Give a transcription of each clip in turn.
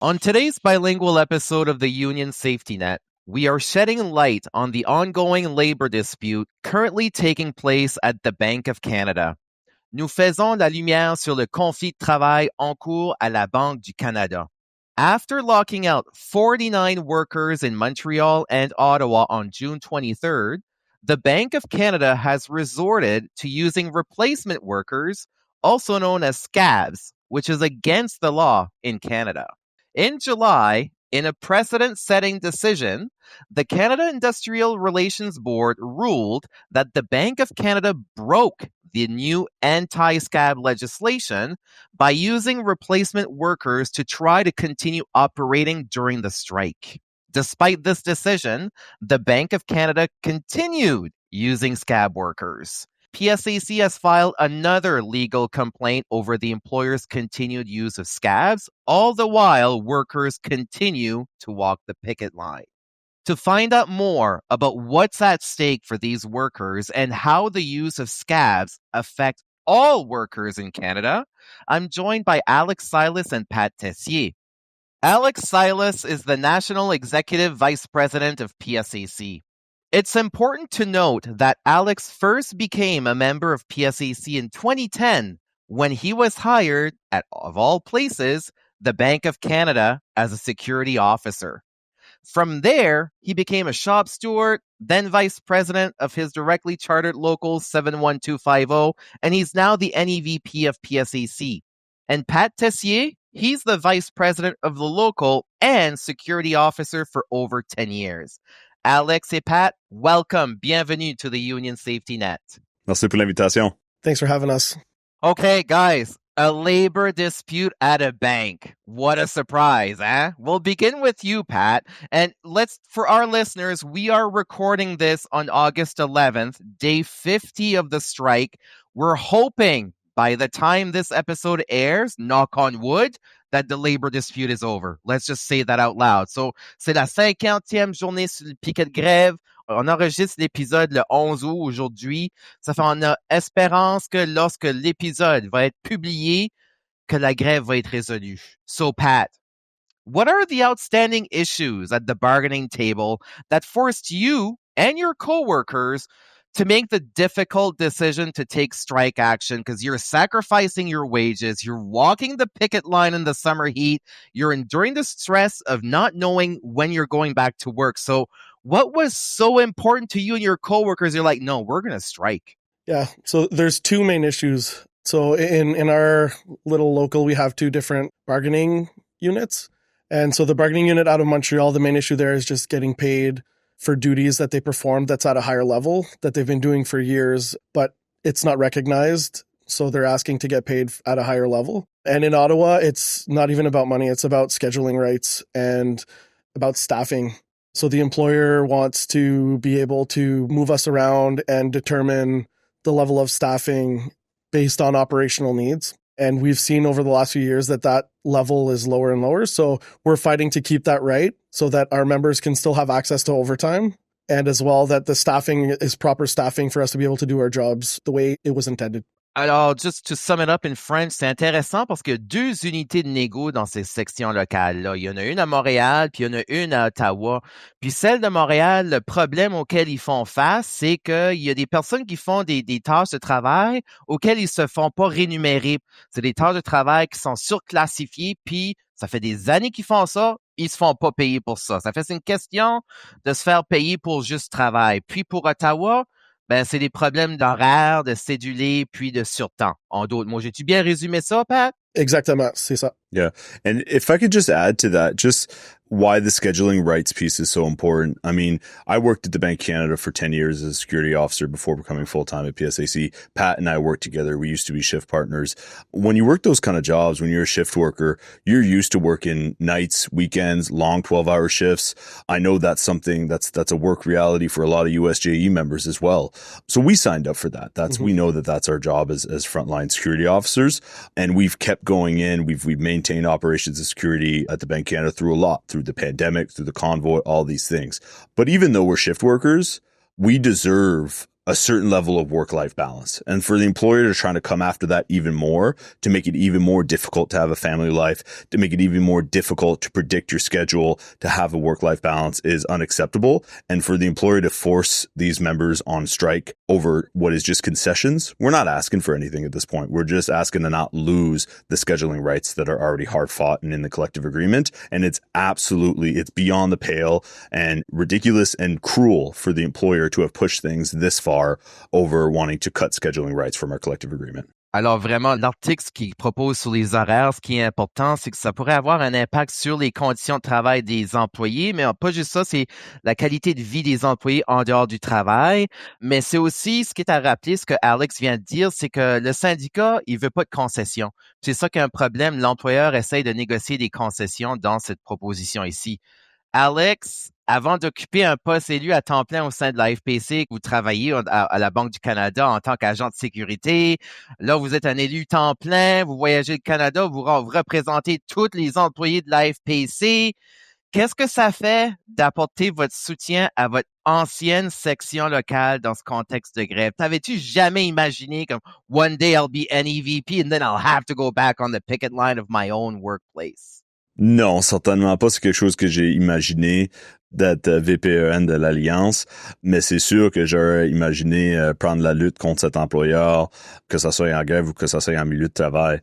On today's bilingual episode of the Union Safety Net, we are shedding light on the ongoing labor dispute currently taking place at the Bank of Canada. Nous faisons la lumière sur le conflit de travail en cours à la Banque du Canada. After locking out 49 workers in Montreal and Ottawa on June 23rd, the Bank of Canada has resorted to using replacement workers, also known as Scabs, which is against the law in Canada. In July, in a precedent-setting decision, the Canada Industrial Relations Board ruled that the Bank of Canada broke the new anti-scab legislation by using replacement workers to try to continue operating during the strike. Despite this decision, the Bank of Canada continued using scab workers. PSAC has filed another legal complaint over the employer's continued use of scabs, all the while workers continue to walk the picket line. To find out more about what's at stake for these workers and how the use of scabs affect all workers in Canada, I'm joined by Alex Silas and Pat Tessier. Alex Silas is the National Executive Vice President of PSAC. It's important to note that Alex first became a member of PSAC in 2010 when he was hired at, of all places, the Bank of Canada as a security officer. From there, he became a shop steward, then vice president of his directly chartered local 71250, and he's now the NEVP of PSAC. And Pat Tessier, he's the vice president of the local and security officer for over 10 years. Alex et Pat, welcome. Bienvenue to the Union Safety Net. Merci pour l'invitation. Thanks for having us. Okay, guys, a labor dispute at a bank. What a surprise, eh? We'll begin with you, Pat. And for our listeners, we are recording this on August 11th, day 50 of the strike. We're hoping by the time this episode airs, knock on wood, that the labor dispute is over. Let's just say that out loud. So, c'est la 50e journée sur le piquet de grève. On enregistre l'épisode le 11 août aujourd'hui. Ça fait on a espérance que lorsque l'épisode va être publié, que la grève va être résolue. So, Pat, what are the outstanding issues at the bargaining table that forced you and your coworkers to make the difficult decision to take strike action because you're sacrificing your wages, you're walking the picket line in the summer heat, you're enduring the stress of not knowing when you're going back to work. So what was so important to you and your coworkers? You're like, no, we're going to strike. Yeah. So there's two main issues. So in our little local, we have two different bargaining units. And so the bargaining unit out of Montreal, the main issue there is just getting paid for duties that they performed that's at a higher level that they've been doing for years, but it's not recognized. So they're asking to get paid at a higher level. And in Ottawa, it's not even about money. It's about scheduling rights and about staffing. So the employer wants to be able to move us around and determine the level of staffing based on operational needs. And we've seen over the last few years that level is lower and lower. So we're fighting to keep that right so that our members can still have access to overtime and as well that the staffing is proper staffing for us to be able to do our jobs the way it was intended. Alors, just to sum it up in French, c'est intéressant parce que deux unités de négo dans ces sections locales-là. Il y en a une à Montréal, puis il y en a une à Ottawa. Puis celle de Montréal, le problème auquel ils font face, c'est qu'il y a des personnes qui font des tâches de travail auxquelles ils se font pas rémunérer. C'est des tâches de travail qui sont surclassifiées, puis ça fait des années qu'ils font ça, ils se font pas payer pour ça. Ça fait c'est une question de se faire payer pour juste travail. Puis pour Ottawa, ben, c'est des problèmes d'horaire, de cédulé, puis de surtemps. En d'autres mots, j'ai-tu bien résumé ça, Pat? Exactement, c'est ça. Yeah. And if I could just add to that, just why the scheduling rights piece is so important. I mean, I worked at the Bank of Canada for 10 years as a security officer before becoming full-time at PSAC. Pat and I worked together. We used to be shift partners. When you work those kind of jobs, when you're a shift worker, you're used to working nights, weekends, long 12-hour shifts. I know that's something that's a work reality for a lot of USJE members as well. So we signed up for that. We know that that's our job as frontline security officers. And we've kept going in. We've maintained operations and security at the Bank of Canada through the pandemic, through the convoy, all these things. But even though we're shift workers, we deserve a certain level of work-life balance. And for the employer to try to come after that even more, to make it even more difficult to have a family life, to make it even more difficult to predict your schedule, to have a work-life balance is unacceptable. And for the employer to force these members on strike over what is just concessions, we're not asking for anything at this point. We're just asking to not lose the scheduling rights that are already hard fought and in the collective agreement. And it's beyond the pale and ridiculous and cruel for the employer to have pushed things this far over wanting to cut scheduling rights from our collective agreement. Alors vraiment, l'article qui propose sur les horaires, ce qui est important, c'est que ça pourrait avoir un impact sur les conditions de travail des employés, mais pas juste ça, c'est la qualité de vie des employés en dehors du travail, mais c'est aussi ce qui est à rappeler, ce que Alex vient de dire, c'est que le syndicat, il veut pas de concessions. C'est ça qui est un problème, l'employeur essaye de négocier des concessions dans cette proposition ici. Alex, avant d'occuper un poste élu à temps plein au sein de la FPC, vous travaillez à la Banque du Canada en tant qu'agent de sécurité. Là, vous êtes un élu temps plein, vous voyagez le Canada, vous représentez tous les employés de la FPC. Qu'est-ce que ça fait d'apporter votre soutien à votre ancienne section locale dans ce contexte de grève? T'avais-tu jamais imaginé comme one day I'll be an EVP and then I'll have to go back on the picket line of my own workplace? Non, certainement pas. C'est quelque chose que j'ai imaginé d'être VPEN de l'Alliance, mais c'est sûr que j'aurais imaginé prendre la lutte contre cet employeur, que ça soit en grève ou que ça soit en milieu de travail.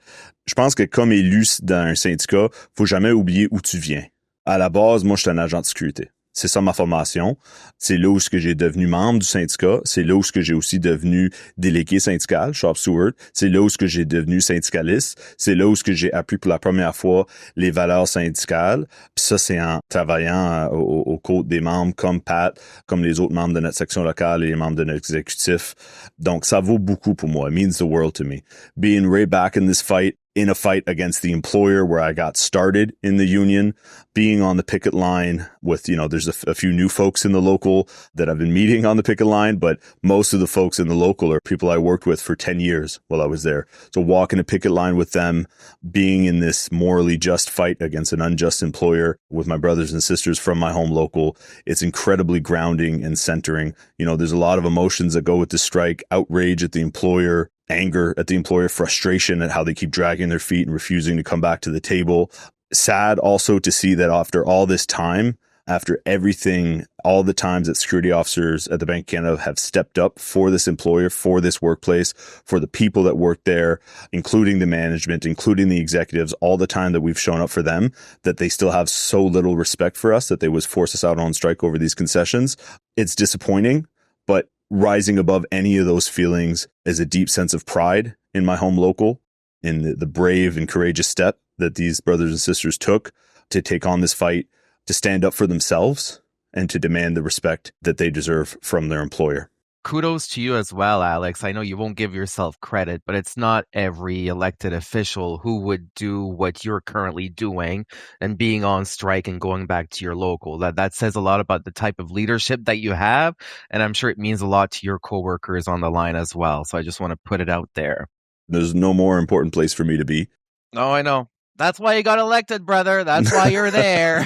Je pense que comme élu dans un syndicat, faut jamais oublier où tu viens. À la base, moi, je suis un agent de sécurité. C'est ça ma formation. C'est là où j'ai devenu membre du syndicat. C'est là où j'ai aussi devenu délégué syndical, shop steward. C'est là où j'ai devenu syndicaliste. C'est là où j'ai appris pour la première fois les valeurs syndicales. Puis ça, c'est en travaillant aux côtés des membres comme Pat, comme les autres membres de notre section locale et les membres de notre exécutif. Donc, ça vaut beaucoup pour moi. It means the world to me. Being right back in this fight, in a fight against the employer where I got started in the union, being on the picket line with, there's a few new folks in the local that I've been meeting on the picket line, but most of the folks in the local are people I worked with for 10 years while I was there. So walking a picket line with them, being in this morally just fight against an unjust employer with my brothers and sisters from my home local, it's incredibly grounding and centering. There's a lot of emotions that go with the strike, outrage at the employer, anger at the employer, frustration at how they keep dragging their feet and refusing to come back to the table. Sad also to see that after all this time, after everything, all the times that security officers at the Bank of Canada have stepped up for this employer, for this workplace, for the people that work there, including the management, including the executives, all the time that we've shown up for them, that they still have so little respect for us, that they was force us out on strike over these concessions. It's disappointing, but rising above any of those feelings is a deep sense of pride in my home local, in the brave and courageous step that these brothers and sisters took to take on this fight, to stand up for themselves and to demand the respect that they deserve from their employer. Kudos to you as well, Alex. I know you won't give yourself credit, but it's not every elected official who would do what you're currently doing and being on strike and going back to your local. That says a lot about the type of leadership that you have, and I'm sure it means a lot to your coworkers on the line as well. So I just want to put it out there. There's no more important place for me to be. Oh, I know. That's why you got elected, brother. That's why you're there.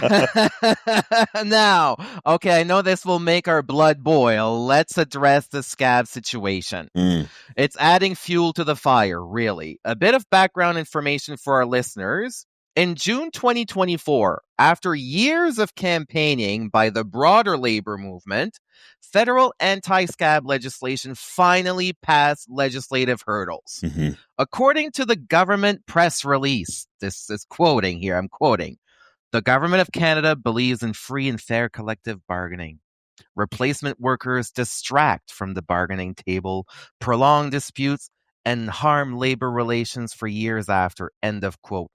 Now, okay, I know this will make our blood boil. Let's address the Scabs situation. It's adding fuel to the fire, really. A bit of background information for our listeners. In June 2024, after years of campaigning by the broader labor movement, federal anti-scab legislation finally passed legislative hurdles. Mm-hmm. According to the government press release, this is quoting here, I'm quoting, the government of Canada believes in free and fair collective bargaining. Replacement workers distract from the bargaining table, prolong disputes, and harm labor relations for years after, end of quote.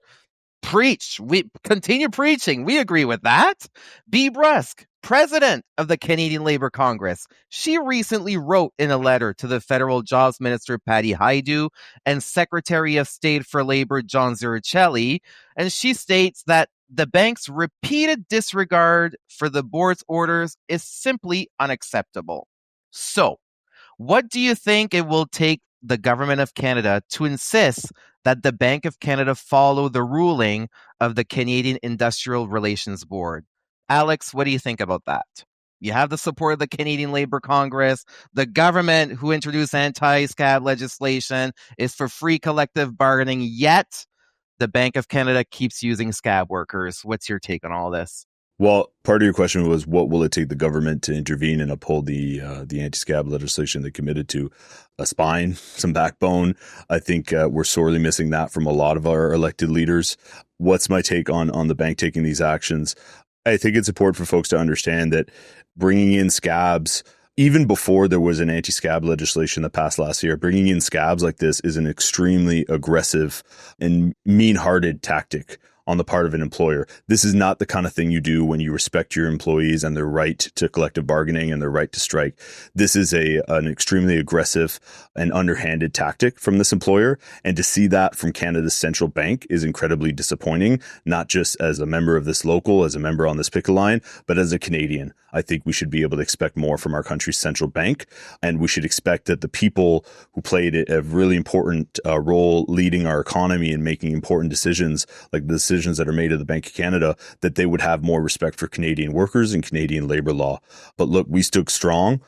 Preach. We continue preaching. We agree with that. Bee Brusk, president of the Canadian Labour Congress, she recently wrote in a letter to the federal jobs minister Patty Hajdu and Secretary of State for Labour John Ziricelli, and she states that the bank's repeated disregard for the board's orders is simply unacceptable. So, what do you think it will take the government of Canada to insist that the Bank of Canada follow the ruling of the Canadian Industrial Relations Board? Alex, what do you think about that? You have the support of the Canadian Labour Congress. The government who introduced anti-scab legislation is for free collective bargaining, yet the Bank of Canada keeps using scab workers. What's your take on all this? Well, part of your question was what will it take the government to intervene and uphold the anti-scab legislation they committed to? A spine, some backbone. I think we're sorely missing that from a lot of our elected leaders. What's my take on the bank taking these actions? I think it's important for folks to understand that bringing in scabs, even before there was an anti-scab legislation that passed last year, bringing in scabs like this is an extremely aggressive and mean-hearted tactic on the part of an employer. This is not the kind of thing you do when you respect your employees and their right to collective bargaining and their right to strike. This is an extremely aggressive and underhanded tactic from this employer. And to see that from Canada's central bank is incredibly disappointing, not just as a member of this local, as a member on this picket line, but as a Canadian. I think we should be able to expect more from our country's central bank. And we should expect that the people who played a really important role leading our economy and making important decisions, like the decisions that are made at the Bank of Canada, that they would have more respect for Canadian workers and Canadian labor law. But look, we stood strong.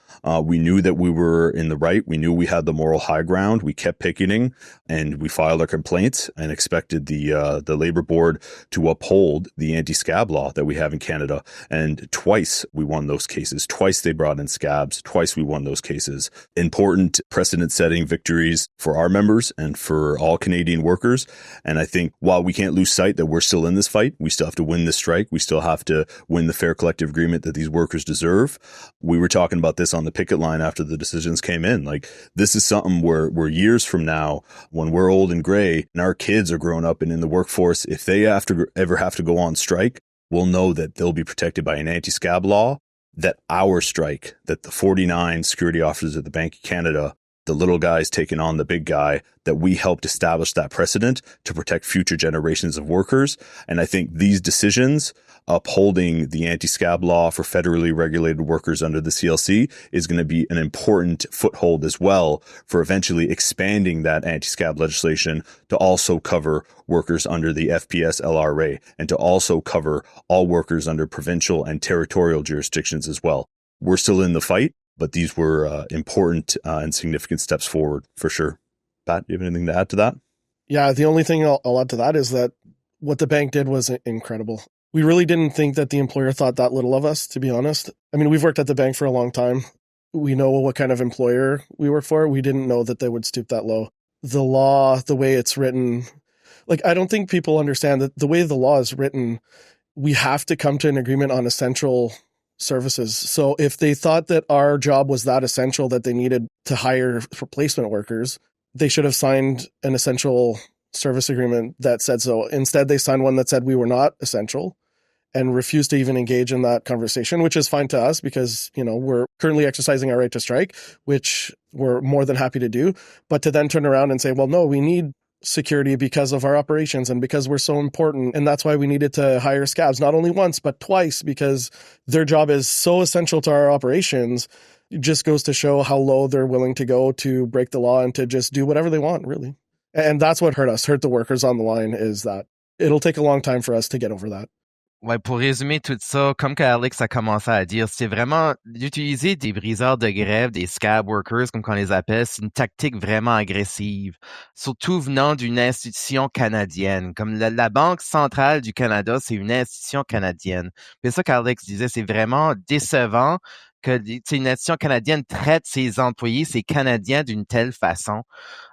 We knew that we were in the right. We knew we had the moral high ground. We kept picketing and we filed our complaints and expected the Labor Board to uphold the anti-scab law that we have in Canada. And twice we won those cases. Twice they brought in scabs. Twice we won those cases. Important precedent-setting victories for our members and for all Canadian workers. And I think while we can't lose sight that we're still in this fight, we still have to win this strike. We still have to win the fair collective agreement that these workers deserve. We were talking about this on the picket line after the decisions came in. Like, this is something where years from now, when we're old and gray and our kids are grown up and in the workforce, if they ever have to go on strike, we'll know that they'll be protected by an anti-scab law, that our strike, that the 49 security officers at the Bank of Canada, the little guy's taking on the big guy, that we helped establish that precedent to protect future generations of workers. And I think these decisions upholding the anti-scab law for federally regulated workers under the CLC is going to be an important foothold as well for eventually expanding that anti-scab legislation to also cover workers under the FPS LRA and to also cover all workers under provincial and territorial jurisdictions as well. We're still in the fight, but these were important and significant steps forward for sure. Pat, do you have anything to add to that? Yeah, the only thing I'll add to that is that what the bank did was incredible. We really didn't think that the employer thought that little of us, to be honest. I mean, we've worked at the bank for a long time. We know what kind of employer we work for. We didn't know that they would stoop that low. The law, the way it's written, like, I don't think people understand that the way the law is written, we have to come to an agreement on essential services. So if they thought that our job was that essential that they needed to hire replacement workers, they should have signed an essential service agreement that said so. Instead, they signed one that said we were not essential and refused to even engage in that conversation, which is fine to us because, you know, we're currently exercising our right to strike, which we're more than happy to do. But to then turn around and say, well, no, we need security because of our operations and because we're so important. And that's why we needed to hire scabs, not only once, but twice, because their job is so essential to our operations. It just goes to show how low they're willing to go to break the law and to just do whatever they want, really. And that's what hurt the workers on the line, is that it'll take a long time for us to get over that. Ouais, pour résumer tout ça, comme qu'Alex a commencé à dire, c'est vraiment d'utiliser des briseurs de grève, des scab workers, comme qu'on les appelle, c'est une tactique vraiment agressive, surtout venant d'une institution canadienne. Comme la Banque centrale du Canada, c'est une institution canadienne. C'est ça qu'Alex disait, c'est vraiment décevant que une institution canadienne traite ses employés, ses Canadiens d'une telle façon.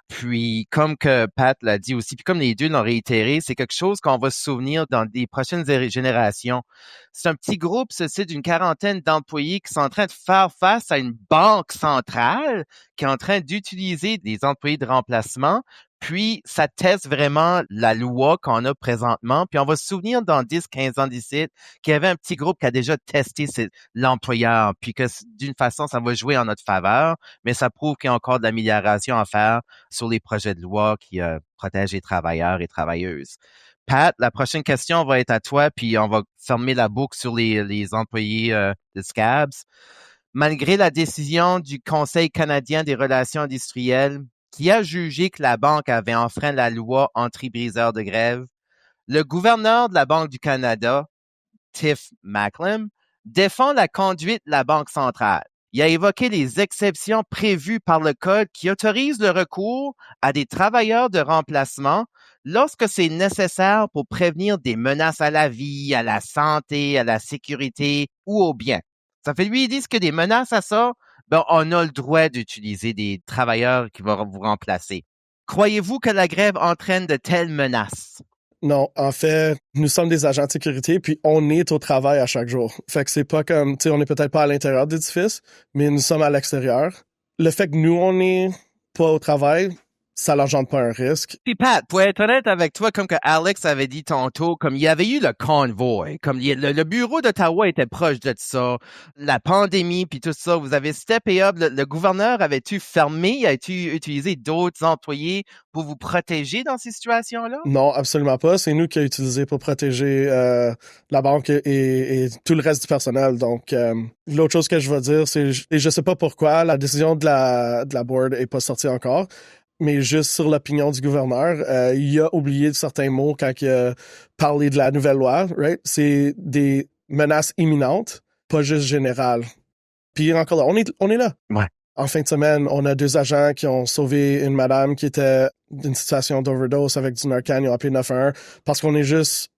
Puis, comme que Pat l'a dit aussi, puis comme les deux l'ont réitéré, c'est quelque chose qu'on va se souvenir dans des prochaines générations. C'est un petit groupe, ceci, d'une quarantaine d'employés qui sont en train de faire face à une banque centrale qui est en train d'utiliser des employés de remplacement. Puis, ça teste vraiment la loi qu'on a présentement. Puis, on va se souvenir dans 10, 15 ans d'ici qu'il y avait un petit groupe qui a déjà testé l'employeur. Puis que d'une façon, ça va jouer en notre faveur. Mais ça prouve qu'il y a encore de l'amélioration à faire sur les projets de loi qui protègent les travailleurs et travailleuses. Pat, la prochaine question va être à toi. Puis, on va fermer la boucle sur les employés de Scabs. Malgré la décision du Conseil canadien des relations industrielles, qui a jugé que la banque avait enfreint la loi anti-briseurs de grève, le gouverneur de la Banque du Canada, Tiff Macklem, défend la conduite de la Banque centrale. Il a évoqué les exceptions prévues par le Code qui autorisent le recours à des travailleurs de remplacement lorsque c'est nécessaire pour prévenir des menaces à la vie, à la santé, à la sécurité ou au bien. Ça fait lui, ils disent que des menaces à ça, ben, on a le droit d'utiliser des travailleurs qui vont vous remplacer. Croyez-vous que la grève entraîne de telles menaces? Non, en fait, nous sommes des agents de sécurité, puis on est au travail à chaque jour. Fait que c'est pas comme, tu sais, on est peut-être pas à l'intérieur de l'édifice, mais nous sommes à l'extérieur. Le fait que nous, on est pas au travail, ça n'engendre pas un risque. Puis Pat, pour être honnête avec toi, comme que Alex avait dit tantôt, comme il y avait eu le convoy, comme le bureau d'Ottawa était proche de ça, la pandémie puis tout ça, vous avez steppé up, le gouverneur avait-tu fermé, a-tu utilisé d'autres employés pour vous protéger dans ces situations-là? Non, absolument pas. C'est nous qui avons utilisé pour protéger la banque et tout le reste du personnel. Donc, l'autre chose que je veux dire, c'est, et je sais pas pourquoi, la décision de la board est pas sortie encore, mais juste sur l'opinion du gouverneur, il a oublié certains mots quand il a parlé de la nouvelle loi, right? C'est des menaces imminentes, pas juste générales. Puis encore là, on est là. Ouais. En fin de semaine, on a 2 agents qui ont sauvé une madame qui était d'une situation d'overdose avec du Narcan. Ils ont appelé 911 parce qu'on est juste...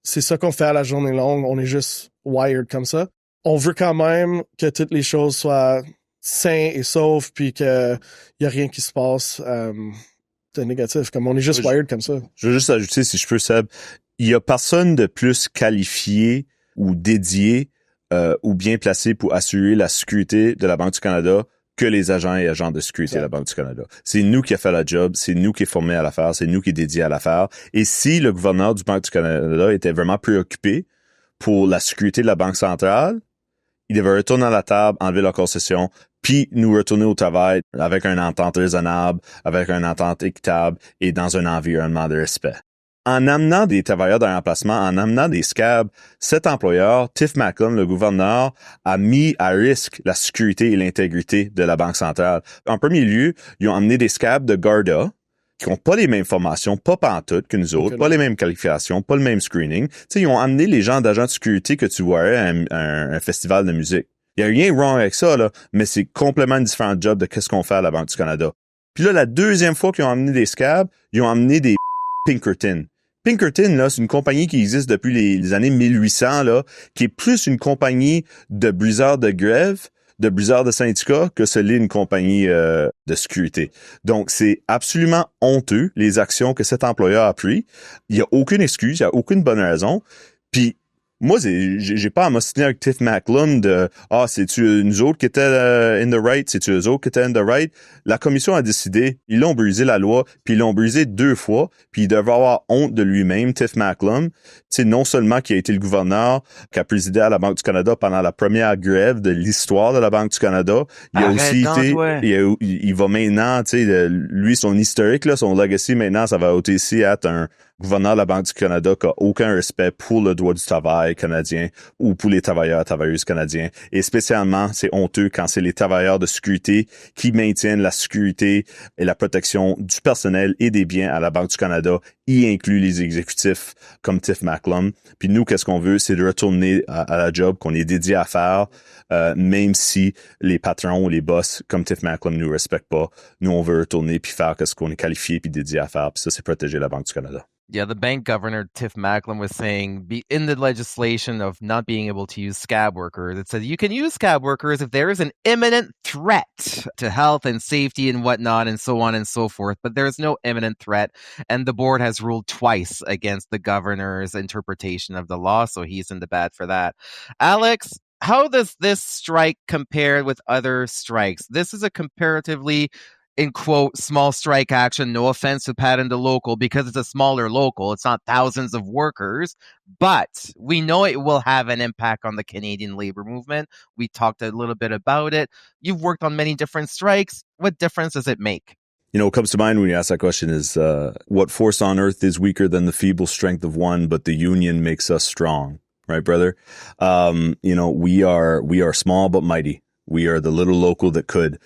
C'est ça qu'on fait à la journée longue. On est juste wired comme ça. On veut quand même que toutes les choses soient saines et saufs puis qu'il y a rien qui se passe de négatif. Comme on est juste wired comme ça. Je veux juste ajouter, si je peux, Seb, il y a personne de plus qualifié ou dédié ou bien placé pour assurer la sécurité de la Banque du Canada que les agents et agents de sécurité de la Banque du Canada. C'est nous qui a fait la job, c'est nous qui est formé à l'affaire, c'est nous qui est dédié à l'affaire. Et si le gouverneur du Banque du Canada était vraiment préoccupé pour la sécurité de la Banque centrale, il devait retourner à la table, enlever la concession, puis nous retourner au travail avec une entente raisonnable, avec une entente équitable et dans un environnement de respect. En amenant des travailleurs de remplacement, en amenant des Scabs, cet employeur, Tiff Macklem, le gouverneur, a mis à risque la sécurité et l'intégrité de la Banque centrale. En premier lieu, ils ont amené des Scabs de Garda, qui ont pas les mêmes formations, pas pantoute que nous autres, pas les mêmes qualifications, pas le même screening. Tu sais, ils ont amené les gens d'agents de sécurité que tu voirais à un festival de musique. Il y a rien de wrong avec ça, là, mais c'est complètement un différent job de qu'est-ce qu'on fait à la Banque du Canada. Puis là, la deuxième fois qu'ils ont amené des Scabs, ils ont amené des Pinkerton. Pinkerton, là, c'est une compagnie qui existe depuis les années 1800, là, qui est plus une compagnie de briseurs de grève, de briseurs de syndicats que ce l'est une compagnie de sécurité. Donc, c'est absolument honteux, les actions que cet employeur a prises. Il n'y a aucune excuse, il n'y a aucune bonne raison. Puis, moi, j'ai pas à m'ostiner avec Tiff Macklem de « c'est-tu nous autres qui étaient in the right? C'est-tu eux autres qui étaient in the right? » La commission a décidé, ils l'ont brisé la loi, puis ils l'ont brisé 2 fois, puis il devrait avoir honte de lui-même, Tiff Macklem. C'est non seulement qui a été le gouverneur qui a présidé à la Banque du Canada pendant la première grève de l'histoire de la Banque du Canada, il a aussi été... Il va maintenant, tu sais, lui, son historique, là, son legacy maintenant, ça va aussi être un gouverneur de la Banque du Canada qui a aucun respect pour le droit du travail canadien ou pour les travailleurs et travailleuses canadiens. Et spécialement, c'est honteux quand c'est les travailleurs de sécurité qui maintiennent la sécurité et la protection du personnel et des biens à la Banque du Canada, y inclut les exécutifs comme Tiff Macklem. Puis nous, qu'est-ce qu'on veut? C'est de retourner à la job qu'on est dédié à faire, même si les patrons ou les boss comme Tiff Macklem nous respectent pas. Nous, on veut retourner puis faire ce qu'on est qualifié puis dédié à faire. Puis ça, c'est protéger la Banque du Canada. Yeah, the bank governor, Tiff Macklem, was saying in the legislation of not being able to use scab workers, it says you can use scab workers if there is an imminent threat to health and safety and whatnot and so on and so forth, but there is no imminent threat. And the board has ruled twice against the governor's interpretation of the law, so he's in the bad for that. Alex, how does this strike compare with other strikes? This is a comparatively, in quote, small strike action. No offense to Pat and the local, because it's a smaller local. It's not thousands of workers, but we know it will have an impact on the Canadian labor movement. We talked a little bit about it. You've worked on many different strikes. What difference does it make? You know, what comes to mind when you ask that question is, what force on earth is weaker than the feeble strength of one, but the union makes us strong. Right, brother? You know, we are small but mighty. We are the little local that could.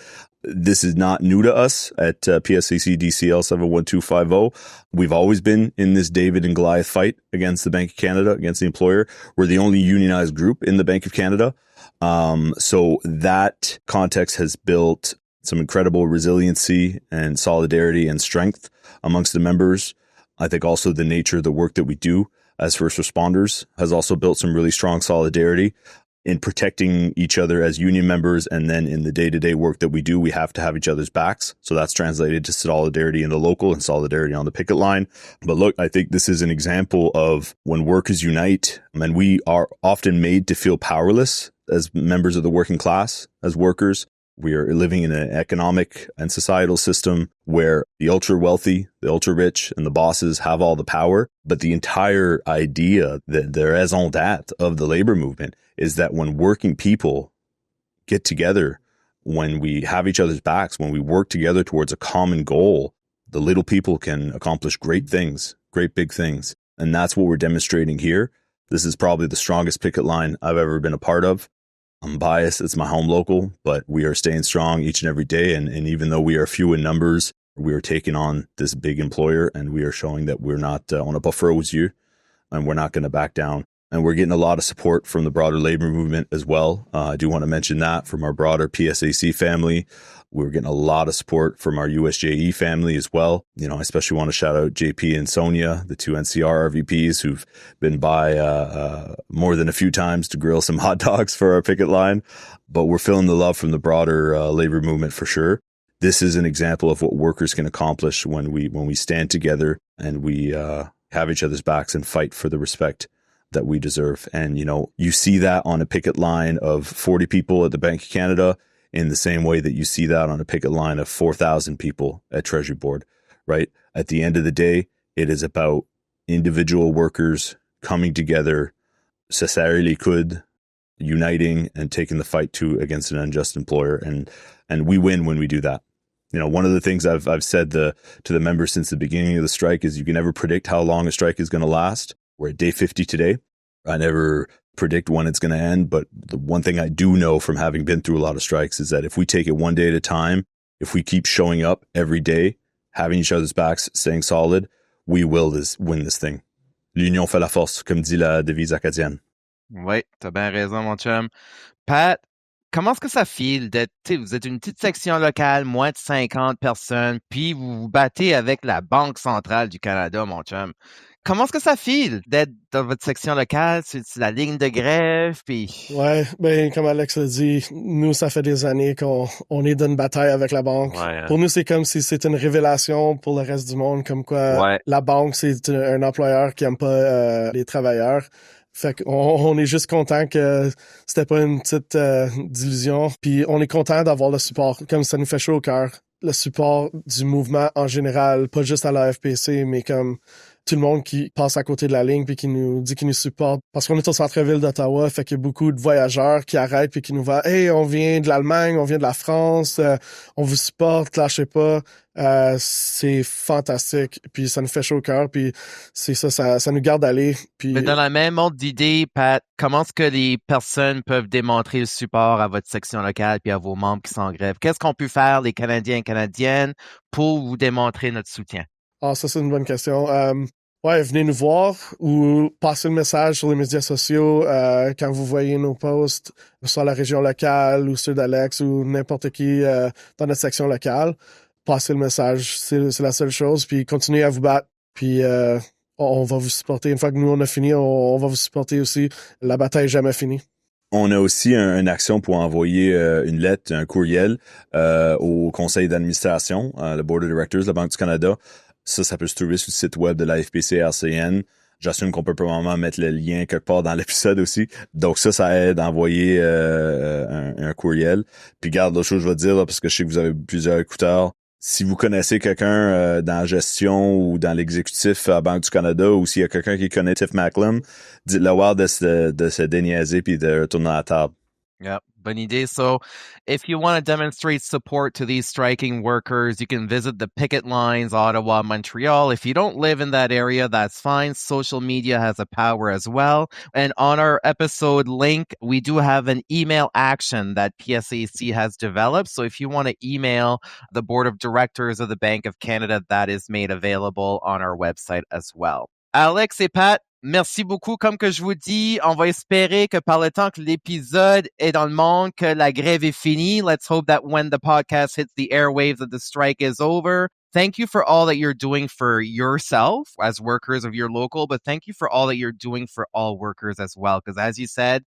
This is not new to us at PSAC DCL 71250. We've always been in this David and Goliath fight against the Bank of Canada, against the employer. We're the only unionized group in the Bank of Canada. So that context has built some incredible resiliency and solidarity and strength amongst the members. I think also the nature of the work that we do as first responders has also built some really strong solidarity in protecting each other as union members. And then in the day-to-day work that we do, we have to have each other's backs. So that's translated to solidarity in the local and solidarity on the picket line. But look, I think this is an example of when workers unite, and we are often made to feel powerless as members of the working class, as workers. We are living in an economic and societal system where the ultra wealthy, the ultra rich, and the bosses have all the power. But the entire idea, the raison d'être of the labor movement, is that when working people get together, when we have each other's backs, when we work together towards a common goal, the little people can accomplish great things, great big things. And that's what we're demonstrating here. This is probably the strongest picket line I've ever been a part of. I'm biased. It's my home local, but we are staying strong each and every day. And even though we are few in numbers, we are taking on this big employer, and we are showing that we're not on a buffer aux yeux, and we're not going to back down. And we're getting a lot of support from the broader labor movement as well. I do want to mention that from our broader PSAC family. We're getting a lot of support from our USJE family as well. You know, I especially want to shout out JP and Sonia, the two NCR RVPs who've been by more than a few times to grill some hot dogs for our picket line. But we're feeling the love from the broader labor movement for sure. This is an example of what workers can accomplish when we stand together and we have each other's backs and fight for the respect that we deserve. And, you know, you see that on a picket line of 40 people at the Bank of Canada in the same way that you see that on a picket line of 4,000 people at Treasury Board, right? At the end of the day, it is about individual workers coming together, cessez les coudes, uniting and taking the fight against an unjust employer. And we win when we do that. You know, one of the things I've said to the members since the beginning of the strike is you can never predict how long a strike is going to last. We're at day 50 today. I never predict when it's going to end, but the one thing I do know from having been through a lot of strikes is that if we take it one day at a time, if we keep showing up every day, having each other's backs, staying solid, we will win this thing. L'union fait la force, comme dit la devise acadienne. Oui, t'as bien raison, mon chum. Pat, comment est-ce que ça file d'être, vous êtes une petite section locale, moins de 50 personnes, puis vous vous battez avec la Banque centrale du Canada, mon chum. Comment est-ce que ça file d'être dans votre section locale, sur la ligne de grève, puis... Ouais, ben comme Alex l'a dit, nous, ça fait des années qu'on est dans une bataille avec la banque. Ouais, hein. Pour nous, c'est comme si c'était une révélation pour le reste du monde, comme quoi la banque, c'est un employeur qui aime pas les travailleurs. Fait qu'on est juste content que c'était pas une petite dilution. Puis on est content d'avoir le support, comme ça nous fait chaud au cœur. Le support du mouvement en général, pas juste à la FPC, mais comme tout le monde qui passe à côté de la ligne puis qui nous dit qu'il nous supporte. Parce qu'on est au centre-ville d'Ottawa, fait qu'il y a beaucoup de voyageurs qui arrêtent puis qui nous voient « Hey, on vient de l'Allemagne, on vient de la France, on vous supporte, lâchez pas. » C'est fantastique, puis ça nous fait chaud au cœur, puis c'est ça nous garde aller. Puis... Mais dans la même ordre d'idée, Pat, comment est-ce que les personnes peuvent démontrer le support à votre section locale puis à vos membres qui sont en grève? Qu'est-ce qu'on peut faire, les Canadiens et Canadiennes, pour vous démontrer notre soutien? Ah, ça, c'est une bonne question. Ouais, venez nous voir ou passez le message sur les médias sociaux quand vous voyez nos posts sur la région locale ou ceux d'Alex ou n'importe qui dans notre section locale. Passez le message, c'est la seule chose. Puis continuez à vous battre. Puis on va vous supporter. Une fois que nous, on a fini, on va vous supporter aussi. La bataille n'est jamais finie. On a aussi une action pour envoyer une lettre, un courriel au conseil d'administration, le Board of Directors de la Banque du Canada. Ça peut se trouver sur le site web de la FPC-RCN. J'assume qu'on peut probablement mettre le lien quelque part dans l'épisode aussi. Donc ça aide à envoyer un courriel. Puis garde l'autre chose que je vais te dire, là, parce que je sais que vous avez plusieurs écouteurs. Si vous connaissez quelqu'un dans la gestion ou dans l'exécutif à la Banque du Canada, ou s'il y a quelqu'un qui connaît Tiff Macklem, dites-le voir de se déniaiser puis de retourner à la table. Yeah. bonne idée. So if you want to demonstrate support to these striking workers, you can visit the picket lines, Ottawa, Montreal. If you don't live in that area, that's fine. Social media has a power as well. And on our episode link, we do have an email action that PSAC has developed. So if you want to email the board of directors of the Bank of Canada, that is made available on our website as well. Alex et Pat, merci beaucoup. Comme que je vous dis, on va espérer que par le temps que l'épisode est dans le monde, que la grève est finie. Let's hope that when the podcast hits the airwaves that the strike is over. Thank you for all that you're doing for yourself as workers of your local, but thank you for all that you're doing for all workers as well. Because as you said,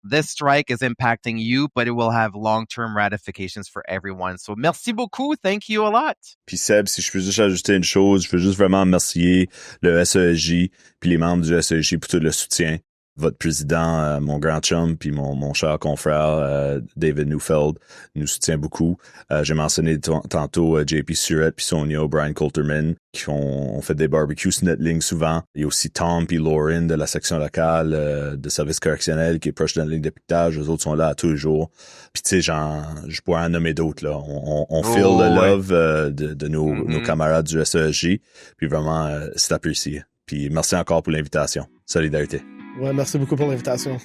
this strike is impacting you, but it will have long-term ratifications for everyone. So merci beaucoup. Thank you a lot. Puis Seb, si je peux juste ajouter une chose, je veux juste vraiment remercier le SESJ puis les membres du SESJ pour tout le soutien. Votre président, mon grand chum, puis mon cher confrère David Neufeld nous soutient beaucoup. J'ai mentionné tantôt JP Surratt puis Sonia O'Brien Coulterman qui ont fait des barbecues sur notre ligne souvent. Il y a aussi Tom puis Lauren de la section locale de service correctionnel qui est proche de la ligne de piquetage. Eux autres sont là tous les jours. Puis tu sais, je pourrais en nommer d'autres là. On feel le love de nos camarades du SESJ. Puis vraiment, c'est apprécié. Puis merci encore pour l'invitation. Solidarité. Ouais, merci beaucoup pour l'invitation.